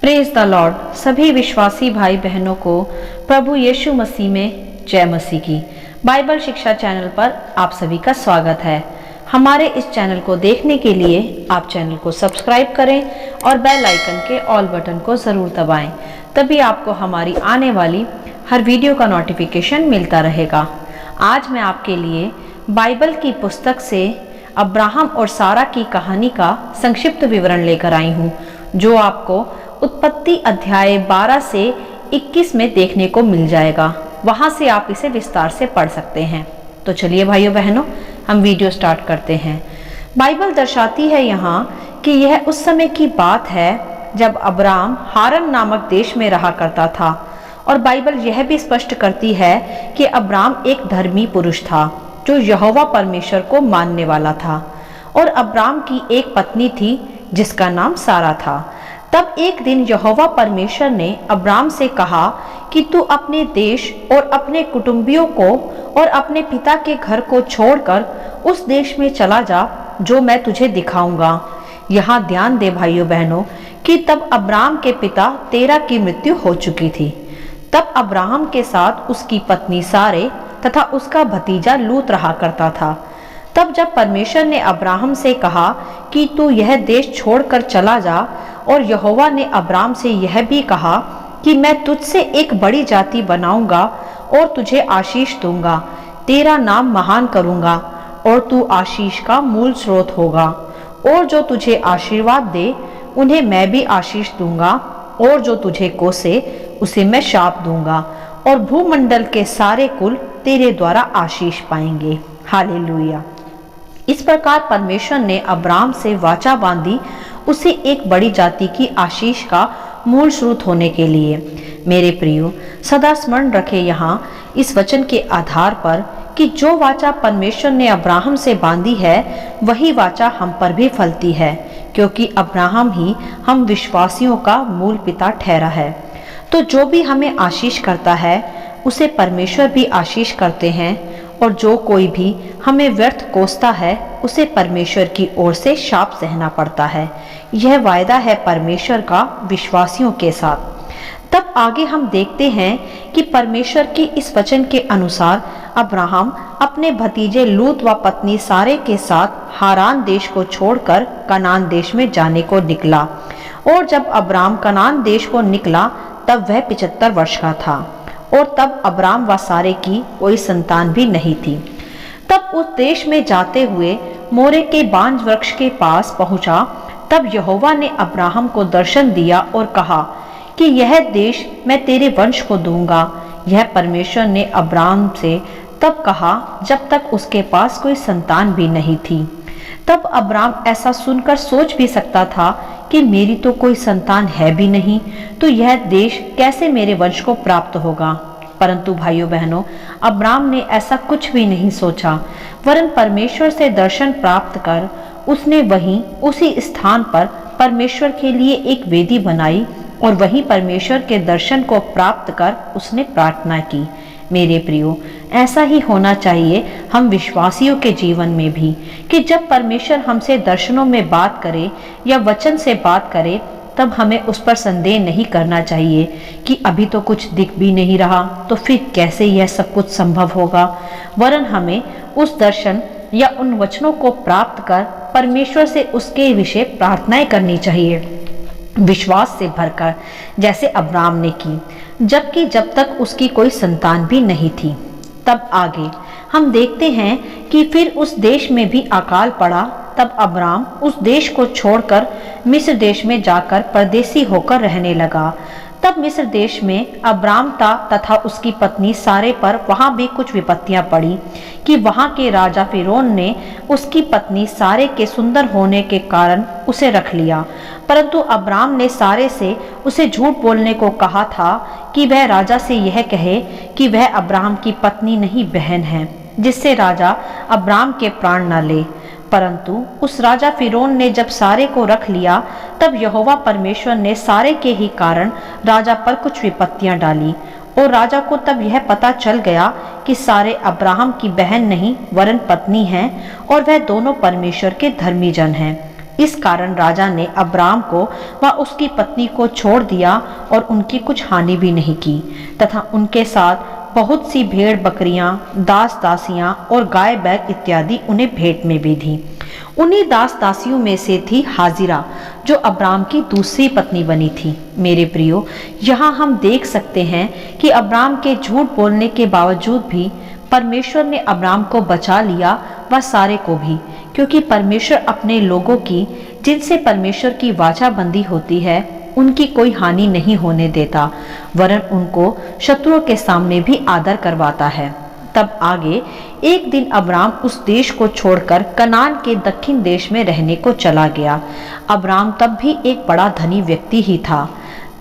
Praise the Lord. सभी विश्वासी भाई बहनों को प्रभु यीशु मसीह में जय मसीह की। बाइबल शिक्षा चैनल पर आप सभी का स्वागत है। हमारे इस चैनल को देखने के लिए आप चैनल को सब्सक्राइब करें और बेल आइकन के ऑल बटन को ज़रूर दबाएं, तभी आपको हमारी आने वाली हर वीडियो का नोटिफिकेशन मिलता रहेगा। आज मैं आपके लिए बाइबल की पुस्तक से अब्राहम और सारा की कहानी का संक्षिप्त विवरण लेकर आई हूँ, जो आपको उत्पत्ति अध्याय 12 से 21 में देखने को मिल जाएगा। वहां से आप इसे विस्तार से पढ़ सकते हैं। तो चलिए भाइयों बहनों, हम वीडियो स्टार्ट करते हैं। बाइबल दर्शाती है यहाँ कि यह उस समय की बात है जब अब्राम हारन नामक देश में रहा करता था, और बाइबल यह भी स्पष्ट करती है कि अब्राम एक धर्मी पुरुष था जो यहोवा परमेश्वर को मानने वाला था, और अब्राम की एक पत्नी थी जिसका नाम सारा था। तब एक दिन यहोवा परमेश्वर ने अब्राम से कहा कि तू अपने देश और अपने कुटुंबियों को और अपने पिता के घर को छोड़कर उस देश में चला जा जो मैं तुझे दिखाऊंगा। यहाँ ध्यान दे भाइयों बहनों कि तब अब्राम के पिता तेरह की मृत्यु हो चुकी थी। तब अब्राहम के साथ उसकी पत्नी सारे तथा उसका भतीजा लूत रहा करता था। तब जब परमेश्वर ने अब्राहम से कहा कि तू यह देश छोड़कर चला जा, और यहोवा ने अब्राम से यह भी कहा कि मैं तुझसे एक बड़ी जाति बनाऊंगा और तुझे आशीष दूंगा, तेरा नाम महान करूंगा और तू आशीष का मूल स्रोत होगा, और जो तुझे आशीर्वाद दे उन्हें मैं भी आशीष दूंगा, और जो तुझे कोसे उसे मैं शाप दूंगा, और भूमंडल के सारे कुल तेरे द्वारा आशीष पाएंगे। हालेलुया। इस प्रकार परमेश्वर ने अब्राम से वाचा बांधी उसे एक बड़ी जाति की आशीष का मूल स्रोत होने के लिए। मेरे प्रियो, सदा स्मरण रखे यहाँ इस वचन के आधार पर कि जो वाचा परमेश्वर ने अब्राहम से बांधी है वही वाचा हम पर भी फलती है, क्योंकि अब्राहम ही हम विश्वासियों का मूल पिता ठहरा है। तो जो भी हमें आशीष करता है उसे परमेश्वर भी आशीष करते हैं, और जो कोई भी हमें व्यर्थ कोसता है उसे परमेश्वर की ओर से शाप सहना पड़ता है। यह वायदा है परमेश्वर का विश्वासियों के साथ। तब आगे हम देखते हैं कि परमेश्वर की इस वचन के अनुसार अब्राहम अपने भतीजे लूत व पत्नी सारे के साथ हारान देश को छोड़कर कनान देश में जाने को निकला। और जब अब्राम कनान देश को निकला तब वह 75 वर्ष का था, और तब अब्राम व सारे की कोई संतान भी नहीं थी। तब उस देश में जाते हुए मोरे के बांज वृक्ष के पास पहुंचा। तब यहोवा ने अब्राहम को दर्शन दिया और कहा कि यह देश मैं तेरे वंश को दूंगा। यह परमेश्वर ने अब्राहम से तब कहा जब तक उसके पास कोई संतान भी नहीं थी। तब अब्राम ऐसा सुनकर सोच भी सकता था कि मेरी तो कोई संतान है भी नहीं, तो यह देश कैसे मेरे वंश को प्राप्त होगा। परंतु भाइयों बहनों, अब्राम ने ऐसा कुछ भी नहीं सोचा, वरन परमेश्वर से दर्शन प्राप्त कर उसने वहीं उसी स्थान पर परमेश्वर के लिए एक वेदी बनाई, और वहीं परमेश्वर के दर्शन को प्राप्त कर उसने प्रार्थना की। मेरे प्रियो, ऐसा ही होना चाहिए हम विश्वासियों के जीवन में भी, कि जब परमेश्वर हमसे दर्शनों में बात करे या वचन से बात करे तब हमें उस पर संदेह नहीं करना चाहिए कि अभी तो कुछ दिख भी नहीं रहा, तो फिर कैसे यह सब कुछ संभव होगा। वरन हमें उस दर्शन या उन वचनों को प्राप्त कर परमेश्वर से उसके विषय प्रार्थनाएं करनी चाहिए, विश्वास से भरकर, जैसे अब्राम ने की, जबकि जब तक उसकी कोई संतान भी नहीं थी। तब आगे हम देखते हैं कि फिर उस देश में भी अकाल पड़ा। तब अब्राम उस देश को छोड़कर मिस्र देश में जाकर परदेसी होकर रहने लगा। तब मिस्र देश में अब्राम तथा उसकी पत्नी सारे पर वहां भी कुछ विपत्तियां पड़ी कि वहां के राजा फिरौन ने उसकी पत्नी सारे के सुंदर होने के कारण उसे रख लिया। परंतु अब्राम ने सारे से उसे झूठ बोलने को कहा था कि वह राजा से यह कहे कि वह अब्राहम की पत्नी नहीं बहन है, जिससे राजा अब्राम के प्राण न ले। परंतु उस राजा फिरौन ने जब सारे को रख लिया, तब यहोवा परमेश्वर ने सारे के ही कारण राजा पर कुछ विपत्तियां डाली, और राजा को तब यह पता चल गया कि सारे अब्राहम की बहन नहीं वरन पत्नी हैं, और वह दोनों परमेश्वर के धर्मी जन हैं। इस कारण राजा ने अब्राम को व उसकी पत्नी को छोड़ दिया और उनकी कुछ हानि भी नहीं की, तथा उनके साथ बहुत सी भेड़ बकरियां, दास दासियां और गाय बैल इत्यादि उन्हें भेंट में भी दी। उन्हीं दास दासियों में से थी हाजिरा, जो अब्राम की दूसरी पत्नी बनी थी। मेरे प्रियो, यहाँ हम देख सकते हैं कि अब्राम के झूठ बोलने के बावजूद भी परमेश्वर ने अब्राम को बचा लिया व सारे को भी, क्योंकि परमेश्वर अपने लोगों की, जिनसे परमेश्वर की वाचा बंदी होती है, उनकी कोई हानि नहीं होने देता, वरन उनको शत्रुओं के सामने भी आदर करवाता है। तब आगे एक दिन अब्राम उस देश को छोड़कर कनान के दक्षिण देश में रहने को चला गया। अब्राम तब भी एक बड़ा धनी व्यक्ति ही था।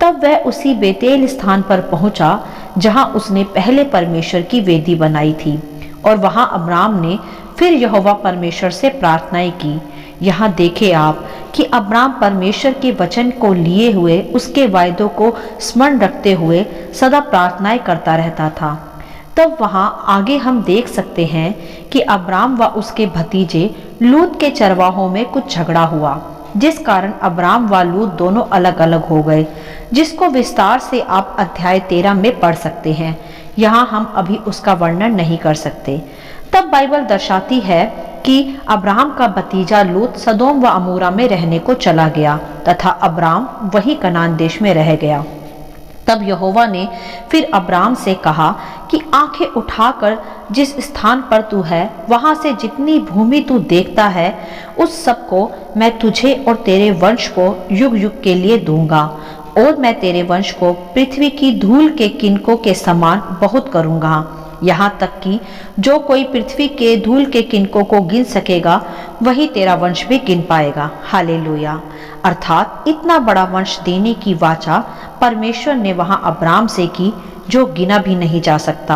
तब वह उसी बेतेल स्थान पर पहुंचा जहां उसने पहले परमेश्वर की वेदी बनाई थी, और वहां अब्राम ने फिर यहोवा परमेश्वर से प्रार्थनाएं की। यहाँ देखें आप कि अब्राम परमेश्वर के वचन को लिए हुए, उसके वायदों को स्मरण रखते हुए सदा प्रार्थनाएं करता रहता था। तब वहां आगे हम देख सकते हैं कि अब्राम व उसके भतीजे लूत के चरवाहों में कुछ झगड़ा हुआ, जिस कारण अब्राम व लूत दोनों अलग अलग हो गए, जिसको विस्तार से आप अध्याय 13 में पढ़ सकते हैं। यहाँ हम अभी उसका वर्णन नहीं कर सकते। तब बाइबल दर्शाती है कि अब्राम का भतीजा लूत सदोम व अमोरा में रहने को चला गया, तथा अब्राम वही कनान देश में रह गया। तब यहोवा ने फिर अब्राम से कहा कि आंखें उठाकर जिस स्थान पर तू है, वहां से जितनी भूमि तू देखता है, उस सब को मैं तुझे और तेरे वंश को युग युग के लिए दूंगा, और मैं तेरे वंश को पृथ्वी की धूल के किनकों के समान बहुत करूंगा। यहाँ तक कि जो कोई पृथ्वी के धूल के किनकों को गिन सकेगा, वही तेरा वंश भी गिन पाएगा। हालेलुया। अर्थात इतना बड़ा वंश देने की वाचा परमेश्वर ने वहां अब्राम से की, जो गिना भी नहीं जा सकता।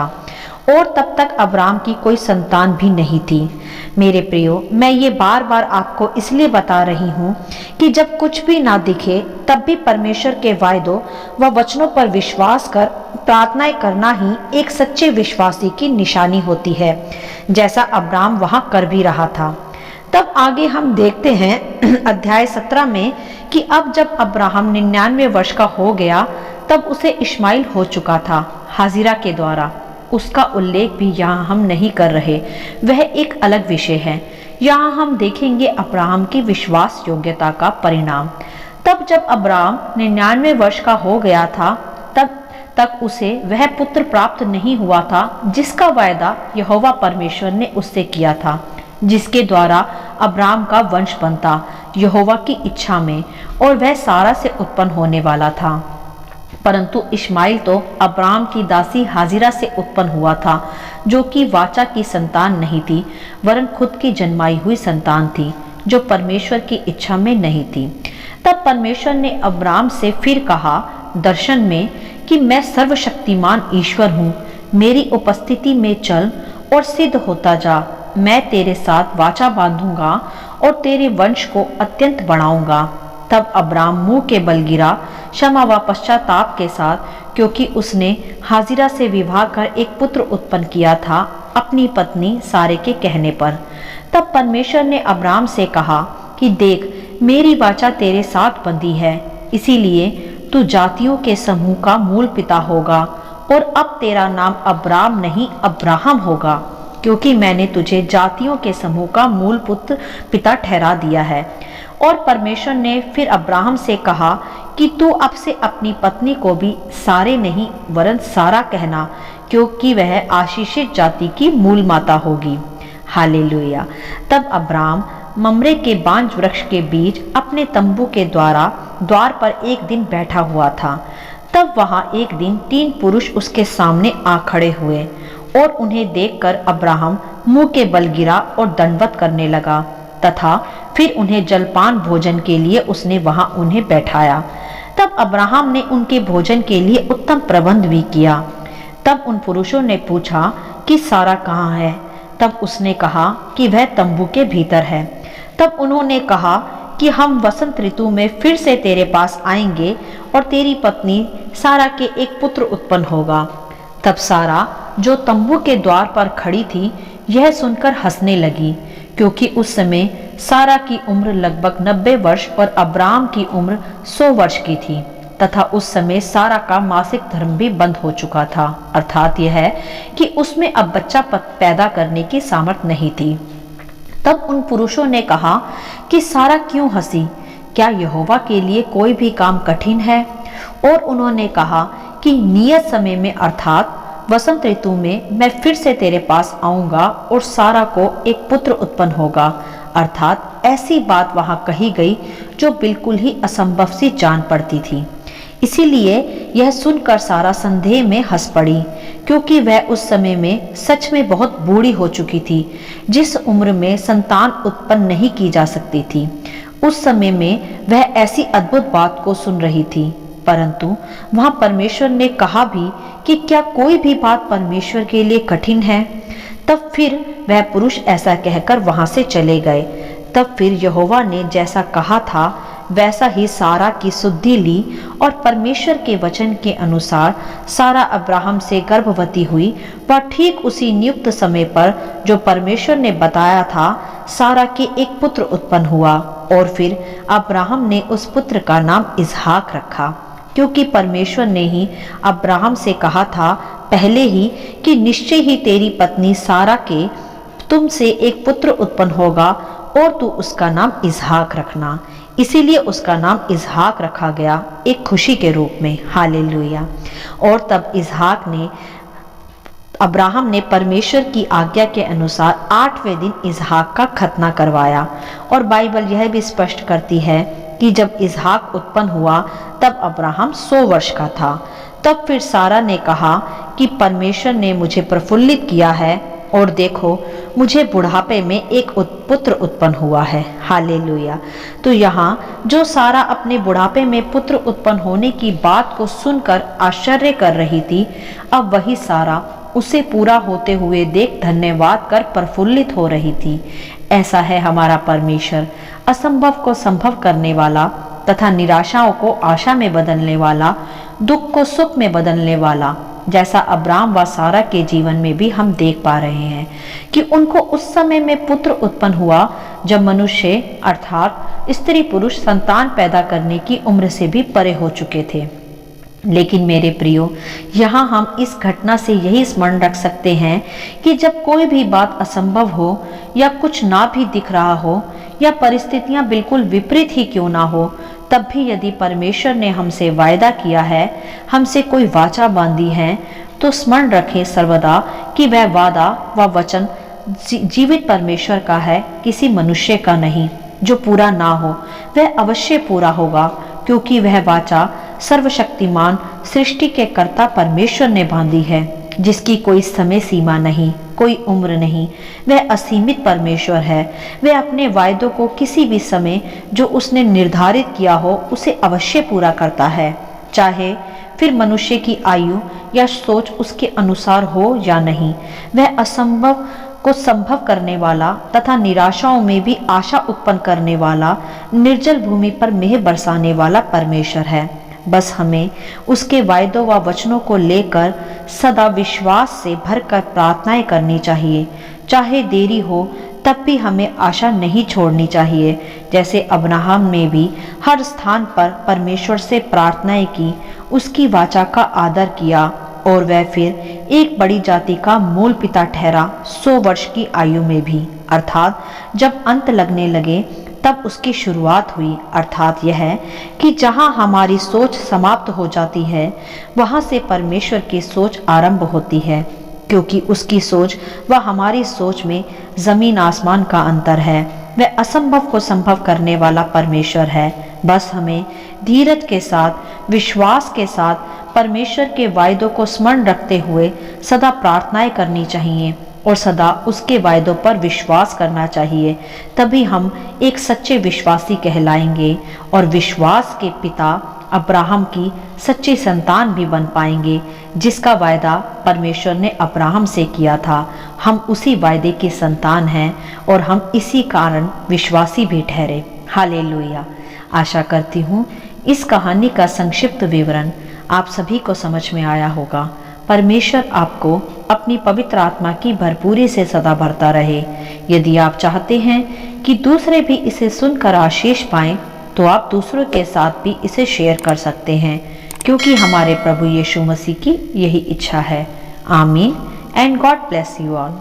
और तब तक अब्राम की कोई संतान भी नहीं थी। मेरे प्रियो, मैं ये बार बार आपको इसलिए बता रही हूँ कि जब कुछ भी ना दिखे, तब भी परमेश्वर के वायदों व वचनों पर विश्वास कर प्रार्थनाएं करना ही एक सच्चे विश्वासी की निशानी होती है, जैसा अब्राम वहां कर भी रहा था। तब आगे हम देखते हैं अध्याय 17 में कि अब जब अब्राहम 99 वर्ष का हो गया, तब उसे इश्माइल हो चुका था हाजिरा के द्वारा। उसका उल्लेख भी यहाँ हम नहीं कर रहे, वह एक अलग विषय है। यहाँ हम देखेंगे अब्राहम की विश्वास योग्यता का परिणाम। तब जब अब्राहम 99 वर्ष का हो गया था, तब तक उसे वह पुत्र प्राप्त नहीं हुआ था जिसका वायदा यहोवा परमेश्वर ने उससे किया था, जिसके द्वारा अब्राहम का वंश बनता यहोवा की इच्छा में, और वह सारा से उत्पन्न होने वाला था। परंतु इश्माइल तो अब्राहम की दासी हाजिरा से उत्पन्न हुआ था, जो कि वाचा की संतान नहीं थी, वरन खुद की जन्माई हुई संतान थी, जो परमेश्वर की इच्छा में नहीं थी। तब परमेश्वर ने अब्राहम से फिर कहा दर्शन में कि मैं सर्वशक्तिमान ईश्वर हूँ, मेरी उपस्थिति में चल और सिद्ध होता जा। मैं तेरे साथ वाचा बांधूंगा और तेरे वंश को अत्यंत बढ़ाऊंगा। तब अब्राम मुंह के बल गिरा, क्षमा व पश्चाताप के साथ, क्योंकि उसने हाजिरा से विवाह कर एक पुत्र उत्पन्न किया था अपनी पत्नी सारे के कहने पर। तब परमेश्वर ने अब्राम से कहा कि देख, मेरी वाचा तेरे साथ बंधी है, इसीलिए तू जातियों के समूह का मूल पिता होगा, और अब तेरा नाम अब्राम नहीं अब्राहम होगा, क्योंकि मैंने तुझे जातियों के समूह का मूल पुत्र पिता ठहरा दिया है। और परमेश्वर ने फिर अब्राहम से कहा कि तू अब से अपनी पत्नी को भी सारे नहीं वरन सारा कहना, क्योंकि वह आशीषित जाति की मूल माता होगी। हालेलुया। तब अब्राहम ममरे के बांज वृक्ष के बीच अपने तंबू के द्वार पर एक दिन बैठा हुआ था। तब वहां एक दिन 3 पुरुष उसके सामने आ खड़े हुए, और उन्हें देखकर अब्राहम मुंह के बल गिरा और दंडवत करने लगा, तथा फिर उन्हें जलपान भोजन के लिए उसने वहां उन्हें बैठाया। तब अब्राहम ने उनके भोजन के लिए उत्तम प्रबंध भी किया। तब उन पुरुषों ने पूछा कि सारा कहाँ है? तब उसने कहा कि वह तंबू के भीतर है। तब उन्होंने कहा कि हम वसंत ऋतु में फिर से तेरे पास आएंगे और तेरी पत्नी सारा के एक पुत्र उत्पन्न होगा। तब सारा, जो तंबू के द्वार पर खड़ी थी, यह सुनकर हंसने लगी, क्योंकि उस समय सारा की उम्र लगभग 90 वर्ष और अब्राम की उम्र 100 वर्ष की थी तथा उस समय सारा का मासिक धर्म भी बंद हो चुका था, अर्थात यह है कि उसमें अब बच्चा पैदा करने की सामर्थ्य नहीं थी। तब उन पुरुषों ने कहा कि सारा क्यों हंसी, क्या यहोवा के लिए कोई भी काम कठिन है? और उन्होंने कहा कि नियत समय में अर्थात वसंत ऋतु में मैं फिर से तेरे पास आऊंगा और सारा को एक पुत्र उत्पन्न होगा। अर्थात ऐसी बात वहां कही गई जो बिल्कुल ही असंभव सी जान पड़ती थी। इसीलिए यह सुनकर सारा संदेह में हंस पड़ी, क्योंकि वह उस समय में सच में बहुत बूढ़ी हो चुकी थी, जिस उम्र में संतान उत्पन्न नहीं की जा सकती थी। उस समय में वह ऐसी अद्भुत बात को सुन रही थी, परंतु वहां परमेश्वर ने कहा भी कि क्या कोई भी बात परमेश्वर के लिए कठिन है? तब फिर वह पुरुष ऐसा कहकर वहां से चले गए। तब फिर यहोवा ने जैसा कहा था वैसा ही सारा की सुधि ली और परमेश्वर के वचन के अनुसार सारा अब्राहम से गर्भवती हुई। वह ठीक उसी नियुक्त समय पर जो परमेश्वर ने बताया था सारा के एक पुत्र उत्पन्न हुआ और फिर अब्राहम ने उस पुत्र का नाम इसहाक रखा, क्योंकि परमेश्वर ने ही अब्राहम से कहा था पहले ही कि निश्चय ही तेरी पत्नी सारा के तुमसे एक पुत्र उत्पन्न होगा और तू उसका नाम इसहाक रखना। इसीलिए उसका नाम इसहाक रखा गया, एक खुशी के रूप में। हालेलुया। और तब अब्राहम ने परमेश्वर की आज्ञा के अनुसार 8वें दिन इसहाक का खतना करवाया। और बाइबल यह भी स्पष्ट करती है कि जब इसहाक उत्पन्न हुआ तब अब्राहम 100 वर्ष का था। तब फिर सारा ने कहा कि परमेश्वर ने मुझे प्रफुल्लित किया है और देखो मुझे बुढ़ापे में एक पुत्र उत्पन्न हुआ है। हालेलुया। तो यहाँ जो सारा अपने बुढ़ापे में पुत्र उत्पन्न होने की बात को सुनकर आश्चर्य कर रही थी, अब वही सारा उसे पूरा होते हुए देख धन्यवाद कर प्रफुल्लित हो रही थी। ऐसा है हमारा परमेश्वर, असंभव को संभव करने वाला तथा निराशाओं को आशा में बदलने वाला, दुख को सुख में बदलने वाला, जैसा अब्राहम व सारा के जीवन में भी हम देख पा रहे हैं कि उनको उस समय में पुत्र उत्पन्न हुआ जब मनुष्य अर्थात स्त्री पुरुष संतान पैदा करने की उम्र से भी परे हो चुके थे। लेकिन मेरे प्रियो, यहाँ हम इस घटना से यही स्मरण रख सकते हैं कि जब कोई भी बात असंभव हो या कुछ ना भी दिख रहा हो या परिस्थितियां बिल्कुल विपरीत ही क्यों ना हो, तब भी यदि परमेश्वर ने हमसे वायदा किया है, हमसे कोई वाचा बांधी है, तो स्मरण रखें सर्वदा कि वह वादा व वचन जीवित परमेश्वर का है, किसी मनुष्य का नहीं। जो पूरा ना हो वह अवश्य पूरा होगा, क्योंकि वह वाचा सर्वशक्तिमान सृष्टि के कर्ता परमेश्वर ने बांधी है, जिसकी कोई समय सीमा नहीं, कोई उम्र नहीं। वह असीमित परमेश्वर है। वह अपने वायदों को किसी भी समय जो उसने निर्धारित किया हो उसे अवश्य पूरा करता है, चाहे फिर मनुष्य की आयु या सोच उसके अनुसार हो या नहीं। वह असंभव को संभव करने वाला तथा निराशाओं में भी आशा उत्पन्न करने वाला, निर्जल भूमि पर मेह बरसाने वाला परमेश्वर है। बस हमें उसके वायदों व वचनों को लेकर सदा विश्वास से भरकर प्रार्थनाएं करनी चाहिए। चाहे देरी हो तब भी हमें आशा नहीं छोड़नी चाहिए। जैसे अब्राहम ने भी हर स्थान पर परमेश्वर से प्रार्थनाएं की, उसकी वाचा का आदर किया और वह फिर एक बड़ी जाति का मूल पिता ठहरा 100 वर्ष की आयु में भी। अर्थात जब अंत लगने लगे तब उसकी शुरुआत हुई। अर्थात यह है कि जहां हमारी सोच समाप्त हो जाती है वहां से परमेश्वर की सोच आरंभ होती है, क्योंकि उसकी सोच व हमारी सोच में जमीन आसमान का अंतर है। वह असंभव को संभव करने वाला परमेश्वर है। बस हमें धीरज के साथ, विश्वास के साथ परमेश्वर के वायदों को स्मरण रखते हुए सदा प्रार्थनाएं करनी चाहिए और सदा उसके वायदों पर विश्वास करना चाहिए। तभी हम एक सच्चे विश्वासी कहलाएंगे और विश्वास के पिता अब्राहम की सच्ची संतान भी बन पाएंगे, जिसका वायदा परमेश्वर ने अब्राहम से किया था। हम उसी वायदे की संतान हैं और हम इसी कारण विश्वासी भी ठहरे। हालेलुया। आशा करती हूँ इस कहानी का संक्षिप्त विवरण आप सभी को समझ में आया होगा। परमेश्वर आपको अपनी पवित्र आत्मा की भरपूरी से सदा भरता रहे, यदि आप चाहते हैं कि दूसरे भी इसे सुनकर आशीष पाएं, तो आप दूसरों के साथ भी इसे शेयर कर सकते हैं, क्योंकि हमारे प्रभु यीशु मसीह की यही इच्छा है। आमीन and God bless you all.